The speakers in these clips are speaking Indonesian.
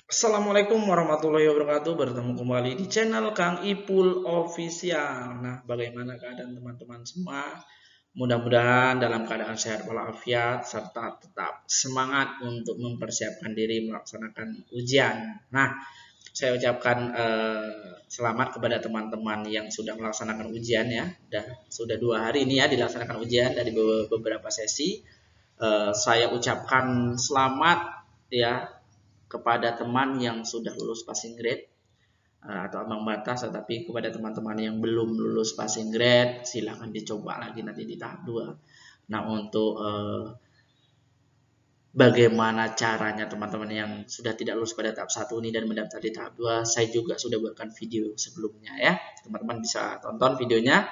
Assalamualaikum warahmatullahi wabarakatuh. Bertemu kembali di channel Kang Ipul Official. Nah, bagaimana keadaan teman-teman semua? Mudah-mudahan dalam keadaan sehat walafiat serta tetap semangat untuk mempersiapkan diri melaksanakan ujian. Nah, saya ucapkan selamat kepada teman-teman yang sudah melaksanakan ujian ya. Sudah 2 hari ini ya dilaksanakan ujian dari beberapa sesi. Saya ucapkan selamat ya kepada teman yang sudah lulus passing grade atau ambang batas, tetapi kepada teman-teman yang belum lulus passing grade silahkan dicoba lagi nanti di tahap 2. Nah, untuk bagaimana caranya teman-teman yang sudah tidak lulus pada tahap 1 ini dan mendaftar di tahap 2, saya juga sudah buatkan video sebelumnya ya. Teman-teman bisa tonton videonya.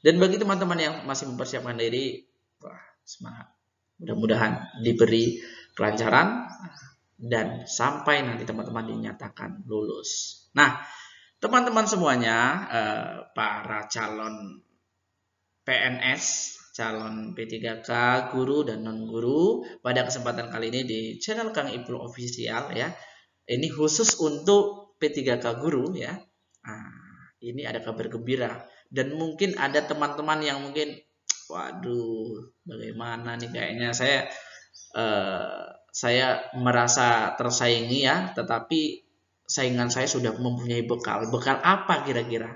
Dan bagi teman-teman yang masih mempersiapkan diri, wah, semangat. Mudah-mudahan diberi kelancaran dan sampai nanti teman-teman dinyatakan lulus. Nah, teman-teman semuanya, para calon PNS, calon P3K, guru dan non-guru, pada kesempatan kali ini di channel Kang Ipul Official ya. Ini khusus untuk P3K guru ya. Nah, ini ada kabar gembira dan mungkin ada teman-teman yang mungkin waduh, bagaimana nih kayaknya saya merasa tersaingi ya, tetapi saingan saya sudah mempunyai bekal. Bekal apa kira-kira?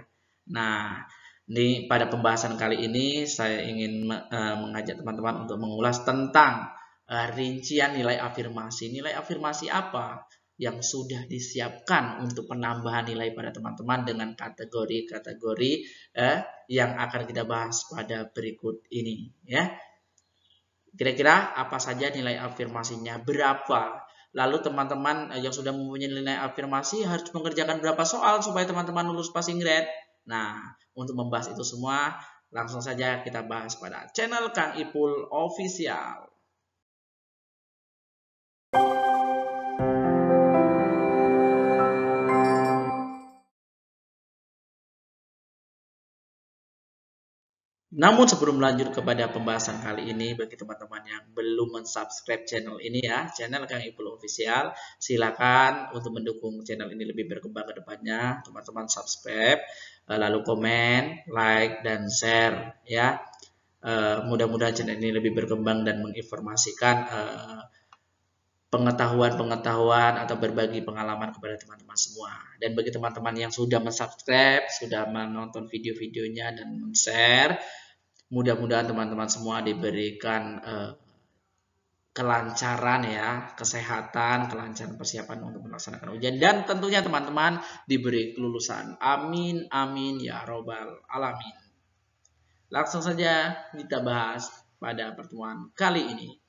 Nah, ini pada pembahasan kali ini saya ingin mengajak teman-teman untuk mengulas tentang rincian nilai afirmasi. Nilai afirmasi apa yang sudah disiapkan untuk penambahan nilai pada teman-teman dengan kategori-kategori yang akan kita bahas pada berikut ini ya. Kira-kira apa saja nilai afirmasinya, berapa? Lalu teman-teman yang sudah mempunyai nilai afirmasi harus mengerjakan berapa soal supaya teman-teman lulus passing grade. Nah, untuk membahas itu semua, langsung saja kita bahas pada channel Kang Ipul Official. Namun sebelum lanjut kepada pembahasan kali ini, bagi teman-teman yang belum mensubscribe channel ini ya, channel Kang Ipul Official, silakan untuk mendukung channel ini lebih berkembang ke depannya, teman-teman subscribe, lalu komen, like, dan share ya. Mudah-mudahan channel ini lebih berkembang dan menginformasikan pengetahuan-pengetahuan atau berbagi pengalaman kepada teman-teman semua. Dan bagi teman-teman yang sudah mensubscribe, sudah menonton video-videonya dan men-share, mudah-mudahan teman-teman semua diberikan kelancaran ya, kesehatan, kelancaran persiapan untuk melaksanakan ujian, dan tentunya teman-teman diberi kelulusan. Amin, amin ya robbal alamin. Langsung saja kita bahas pada pertemuan kali ini.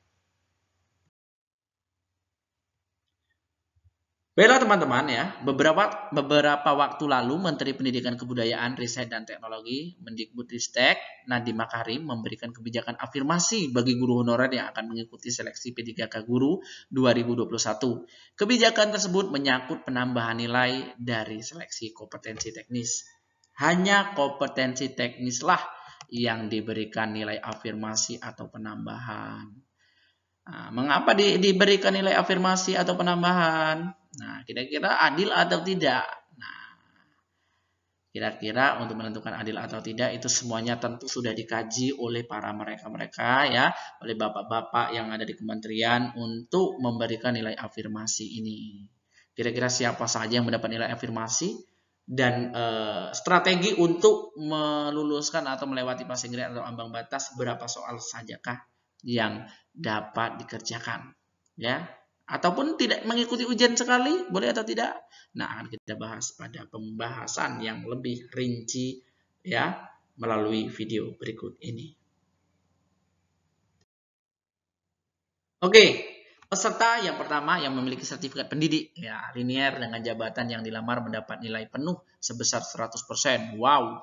Baiklah teman-teman ya, beberapa waktu lalu Menteri Pendidikan Kebudayaan, Riset dan Teknologi Mendikbudristek Nadiem Makarim memberikan kebijakan afirmasi bagi guru honorer yang akan mengikuti seleksi P3K Guru 2021. Kebijakan tersebut menyangkut penambahan nilai dari seleksi kompetensi teknis. Hanya kompetensi teknislah yang diberikan nilai afirmasi atau penambahan. Nah, mengapa diberikan nilai afirmasi atau penambahan? Nah, kira-kira adil atau tidak? Nah, kira-kira untuk menentukan adil atau tidak itu semuanya tentu sudah dikaji oleh para mereka-mereka ya, oleh bapak-bapak yang ada di kementerian untuk memberikan nilai afirmasi ini. Kira-kira siapa saja yang mendapat nilai afirmasi dan strategi untuk meluluskan atau melewati passing grade atau ambang batas, berapa soal sajakah yang dapat dikerjakan ya, ataupun tidak mengikuti ujian sekali, boleh atau tidak? Nah, akan kita bahas pada pembahasan yang lebih rinci ya melalui video berikut ini. Oke, peserta yang pertama yang memiliki sertifikat pendidik ya, linier dengan jabatan yang dilamar mendapat nilai penuh sebesar 100%. Wow.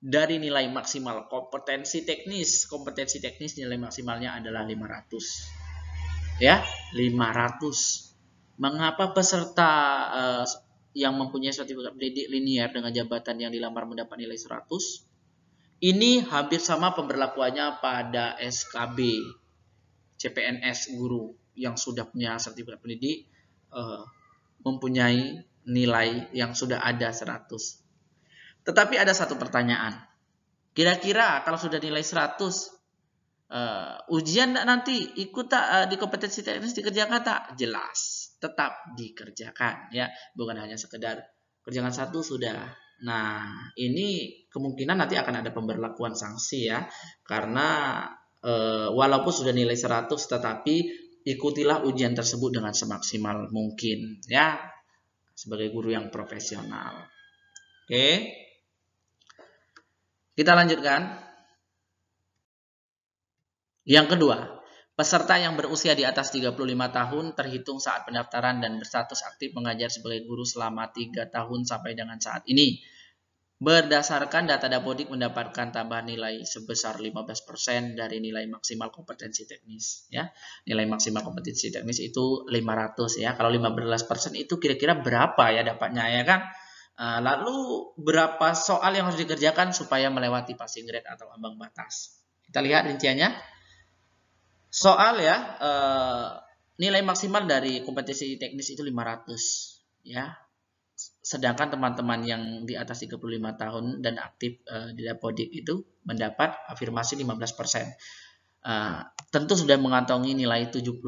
Dari nilai maksimal kompetensi teknis nilai maksimalnya adalah 500. Ya, 500. Mengapa peserta yang mempunyai sertifikat pendidik linier dengan jabatan yang dilamar mendapat nilai 100? Ini hampir sama pemberlakuannya pada SKB CPNS guru yang sudah punya sertifikat pendidik mempunyai nilai yang sudah ada 100. Tetapi ada satu pertanyaan. Kira-kira kalau sudah nilai 100, ujian nanti ikut tak di kompetensi teknis dikerjakan tak? Jelas, tetap dikerjakan ya, bukan hanya sekedar kerjakan satu sudah. Nah, ini kemungkinan nanti akan ada pemberlakuan sanksi ya, karena walaupun sudah nilai 100 tetapi ikutilah ujian tersebut dengan semaksimal mungkin ya, sebagai guru yang profesional. Oke. Kita lanjutkan. Yang kedua, peserta yang berusia di atas 35 tahun terhitung saat pendaftaran dan berstatus aktif mengajar sebagai guru selama 3 tahun sampai dengan saat ini. Berdasarkan data Dapodik mendapatkan tambahan nilai sebesar 15% dari nilai maksimal kompetensi teknis ya. Nilai maksimal kompetensi teknis itu 500 ya. Kalau 15% itu kira-kira berapa ya dapatnya ya kan? Lalu berapa soal yang harus dikerjakan supaya melewati passing grade atau ambang batas? Kita lihat rinciannya. Soal ya, nilai maksimal dari kompetensi teknis itu 500 ya. Sedangkan teman-teman yang di atas 35 tahun dan aktif di Dapodik itu mendapat afirmasi 15%. Tentu sudah mengantongi nilai 75.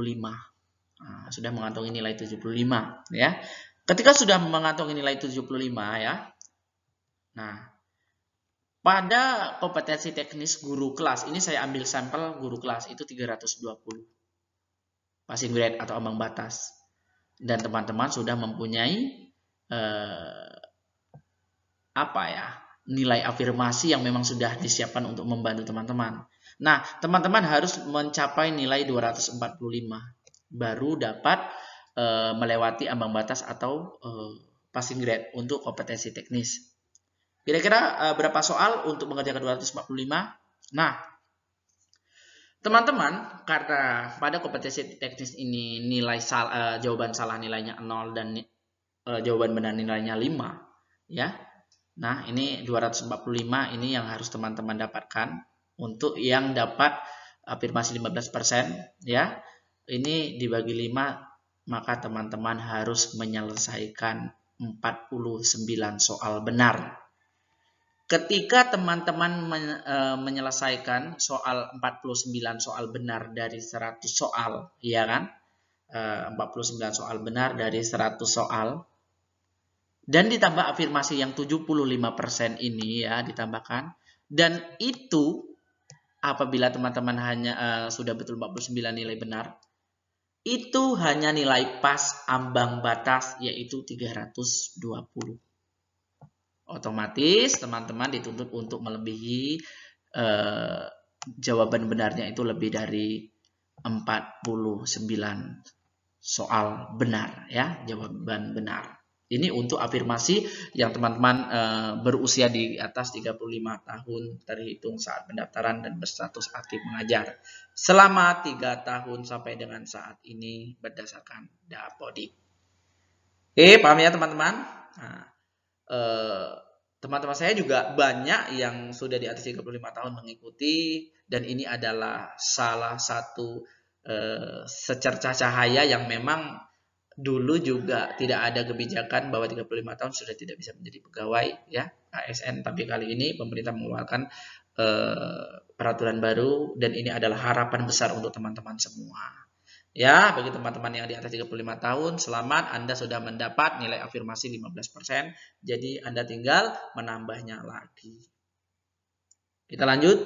Sudah mengantongi nilai 75 ya. Ketika sudah mengantongi nilai 75 ya. Nah, pada kompetensi teknis guru kelas, ini saya ambil sampel guru kelas itu 320. Passing grade atau ambang batas. Dan teman-teman sudah mempunyai nilai afirmasi yang memang sudah disiapkan untuk membantu teman-teman. Nah, teman-teman harus mencapai nilai 245 baru dapat melewati ambang batas atau passing grade untuk kompetensi teknis. Kira-kira berapa soal untuk mengerjakan 245? Nah, teman-teman, karena pada kompetensi teknis ini nilai jawaban salah nilainya 0 dan jawaban benar nilainya 5 ya. Nah, ini 245 ini yang harus teman-teman dapatkan. Untuk yang dapat afirmasi 15% ya. Ini dibagi 5, maka teman-teman harus menyelesaikan 49 soal benar. Ketika teman-teman menyelesaikan soal 49 soal benar dari 100 soal, ya kan? 49 soal benar dari 100 soal. Dan ditambah afirmasi yang 75% ini ya ditambahkan. Dan itu apabila teman-teman hanya sudah betul 49 nilai benar, itu hanya nilai pas ambang batas yaitu 320. Otomatis teman-teman dituntut untuk melebihi jawaban benarnya itu lebih dari 49 soal benar ya, jawaban benar. Ini untuk afirmasi yang teman-teman berusia di atas 35 tahun terhitung saat pendaftaran dan berstatus aktif mengajar selama 3 tahun sampai dengan saat ini berdasarkan Dapodik. Oke, paham ya teman-teman? Nah, teman-teman saya juga banyak yang sudah di atas 35 tahun mengikuti, dan ini adalah salah satu secercah cahaya yang memang dulu juga tidak ada kebijakan bahwa 35 tahun sudah tidak bisa menjadi pegawai ya ASN, tapi kali ini pemerintah mengeluarkan peraturan baru, dan ini adalah harapan besar untuk teman-teman semua. Ya, bagi teman-teman yang di atas 35 tahun, selamat, Anda sudah mendapat nilai afirmasi 15%, jadi Anda tinggal menambahnya lagi. Kita lanjut.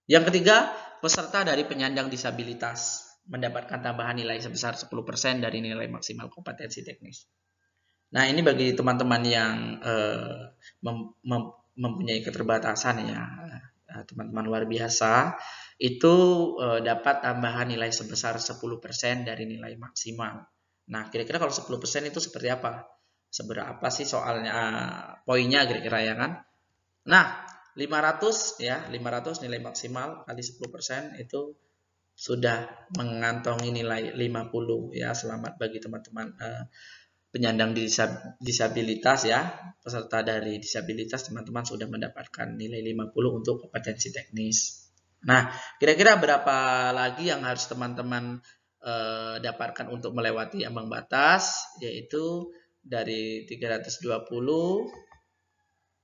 Yang ketiga, peserta dari penyandang disabilitas mendapatkan tambahan nilai sebesar 10% dari nilai maksimal kompetensi teknis. Nah, ini bagi teman-teman yang mempunyai keterbatasan ya, teman-teman luar biasa, itu dapat tambahan nilai sebesar 10% dari nilai maksimal. Nah, kira-kira kalau 10% itu seperti apa? Seberapa sih soalnya poinnya kira-kira ya kan? Nah, 500 ya, 500 nilai maksimal kali 10% itu sudah mengantongi nilai 50 ya. Selamat bagi teman-teman penyandang disabilitas ya, peserta dari disabilitas, teman-teman sudah mendapatkan nilai 50 untuk kompetensi teknis. Nah, kira-kira berapa lagi yang harus teman-teman dapatkan untuk melewati ambang batas, yaitu dari 320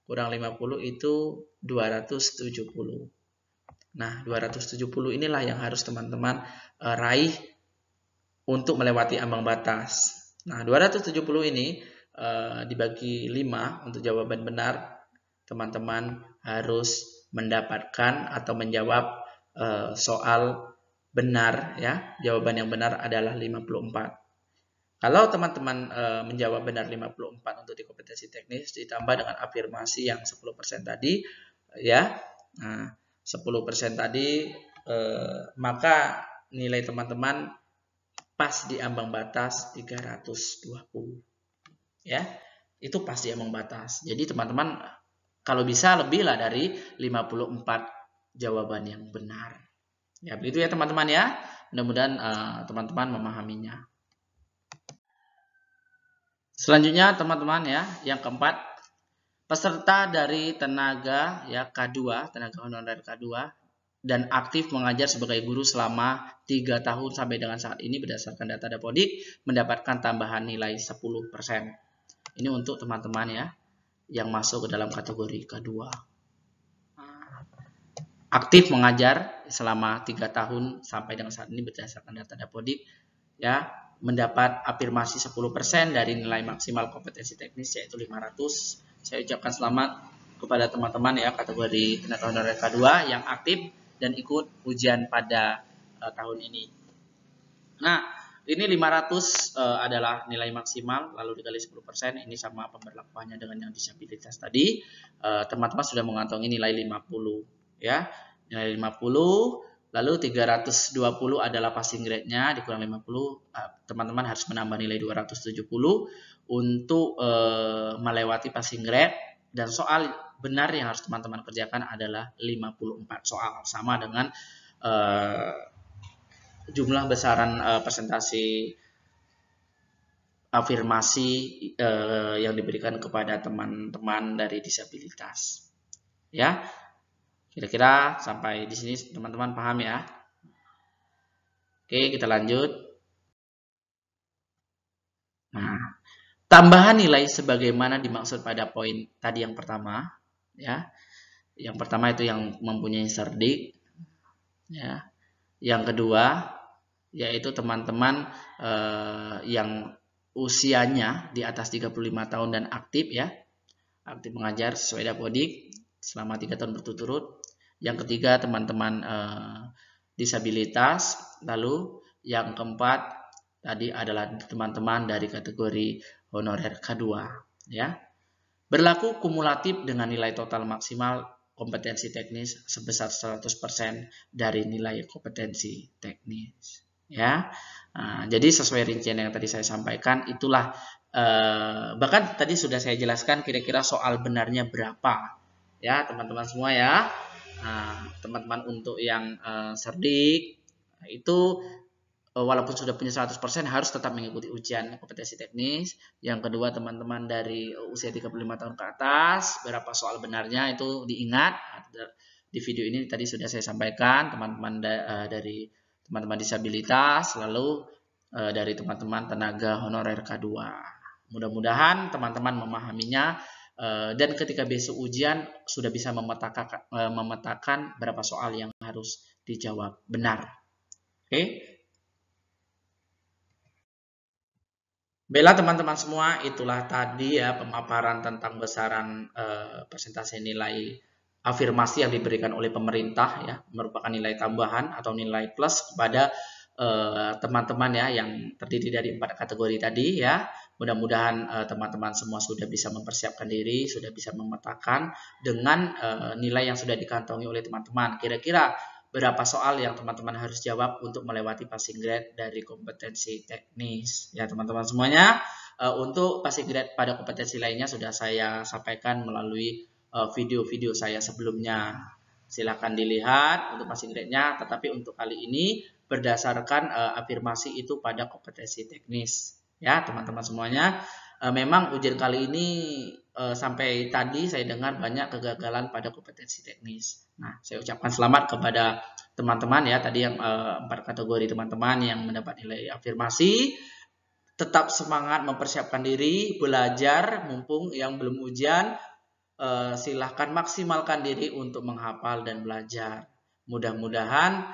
kurang 50 itu 270. Nah, 270 inilah yang harus teman-teman raih untuk melewati ambang batas. Nah, 270 ini dibagi 5 untuk jawaban benar, teman-teman harus mendapatkan atau menjawab soal benar ya. Jawaban yang benar adalah 54. Kalau teman-teman menjawab benar 54 untuk di kompetensi teknis ditambah dengan afirmasi yang 10% tadi ya. Nah, 10% tadi maka nilai teman-teman pas di ambang batas 320 ya. Itu pas di ambang batas. Jadi teman-teman kalau bisa lebih lah dari 54 jawaban yang benar. Ya, begitu ya teman-teman ya. Mudah-mudahan teman-teman memahaminya. Selanjutnya teman-teman ya, yang keempat, peserta dari tenaga ya K2, tenaga honorer K2 dan aktif mengajar sebagai guru selama 3 tahun sampai dengan saat ini berdasarkan data Dapodik mendapatkan tambahan nilai 10%. Ini untuk teman-teman ya yang masuk ke dalam kategori K2. Aktif mengajar selama 3 tahun sampai dengan saat ini berdasarkan data Dapodik ya mendapat afirmasi 10% dari nilai maksimal kompetensi teknis yaitu 500. Saya ucapkan selamat kepada teman-teman ya kategori tenaga honorer K2 yang aktif dan ikut ujian pada tahun ini. Nah, ini 500 adalah nilai maksimal lalu dikali 10%, ini sama pemberlakuannya dengan yang disabilitas tadi. Teman-teman sudah mengantongi nilai 50 ya. Nilai 50 lalu 320 adalah passing grade-nya dikurang 50, teman-teman harus menambah nilai 270 untuk melewati passing grade, dan soal benar yang harus teman-teman kerjakan adalah 54 soal sama dengan jumlah besaran presentasi afirmasi yang diberikan kepada teman-teman dari disabilitas. Ya. Kira-kira sampai di sini teman-teman paham ya? Oke, kita lanjut. Nah, tambahan nilai sebagaimana dimaksud pada poin tadi yang pertama, ya. Yang pertama itu yang mempunyai cerdik, ya. Yang kedua yaitu teman-teman yang usianya di atas 35 tahun dan aktif ya. Aktif mengajar sesuai Dapodik selama 3 tahun berturut-turut. Yang ketiga teman-teman disabilitas. Lalu yang keempat tadi adalah teman-teman dari kategori honorer K2 ya. Berlaku kumulatif dengan nilai total maksimal kompetensi teknis sebesar 100% dari nilai kompetensi teknis ya. Nah, jadi sesuai rincian yang tadi saya sampaikan itulah bahkan tadi sudah saya jelaskan kira-kira soal benarnya berapa ya teman-teman semua ya. Nah, teman-teman untuk yang cerdik itu walaupun sudah punya 100% harus tetap mengikuti ujian kompetensi teknis. Yang kedua teman-teman dari usia 35 tahun ke atas, berapa soal benarnya itu diingat. Di video ini tadi sudah saya sampaikan teman-teman dari teman-teman disabilitas, lalu dari teman-teman tenaga honorer K2. Mudah-mudahan teman-teman memahaminya dan ketika besok ujian sudah bisa memetakan berapa soal yang harus dijawab benar. Oke. Baiklah teman-teman semua, itulah tadi ya pemaparan tentang besaran persentase nilai afirmasi yang diberikan oleh pemerintah ya, merupakan nilai tambahan atau nilai plus kepada teman-teman ya yang terdiri dari 4 kategori tadi ya. Mudah-mudahan teman-teman semua sudah bisa mempersiapkan diri, sudah bisa memetakan dengan nilai yang sudah dikantongi oleh teman-teman. Kira-kira berapa soal yang teman-teman harus jawab untuk melewati passing grade dari kompetensi teknis ya teman-teman semuanya. Untuk passing grade pada kompetensi lainnya sudah saya sampaikan melalui video-video saya sebelumnya. Silahkan dilihat untuk passing grade-nya, tetapi untuk kali ini berdasarkan afirmasi itu pada kompetensi teknis ya teman-teman semuanya. Memang ujian kali ini sampai tadi saya dengar banyak kegagalan pada kompetensi teknis. Nah, saya ucapkan selamat kepada teman-teman ya, tadi yang 4 kategori teman-teman yang mendapat nilai afirmasi. Tetap semangat mempersiapkan diri, belajar, mumpung yang belum ujian, silahkan maksimalkan diri untuk menghafal dan belajar. Mudah-mudahan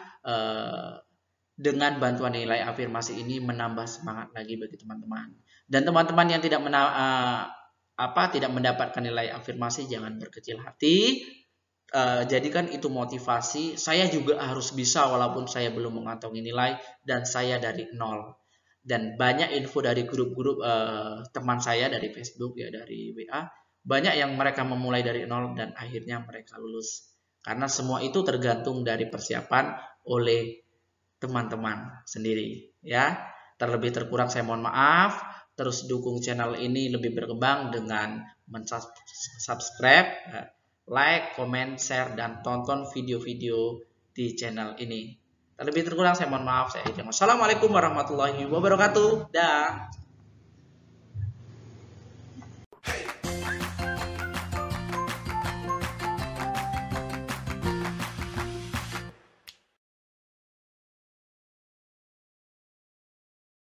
dengan bantuan nilai afirmasi ini menambah semangat lagi bagi teman-teman. Dan teman-teman yang tidak mendapatkan nilai afirmasi, jangan berkecil hati. Jadikan itu motivasi. Saya juga harus bisa walaupun saya belum mengantongi nilai dan saya dari nol. Dan banyak info dari grup-grup teman saya dari Facebook ya, dari WA, banyak yang mereka memulai dari nol dan akhirnya mereka lulus. Karena semua itu tergantung dari persiapan oleh teman-teman sendiri ya. Terlebih terkurang saya mohon maaf. Terus dukung channel ini lebih berkembang dengan subscribe, like, comment, share, dan tonton video-video di channel ini. Terlebih terkurang saya mohon maaf. Assalamualaikum warahmatullahi wabarakatuh. Dah.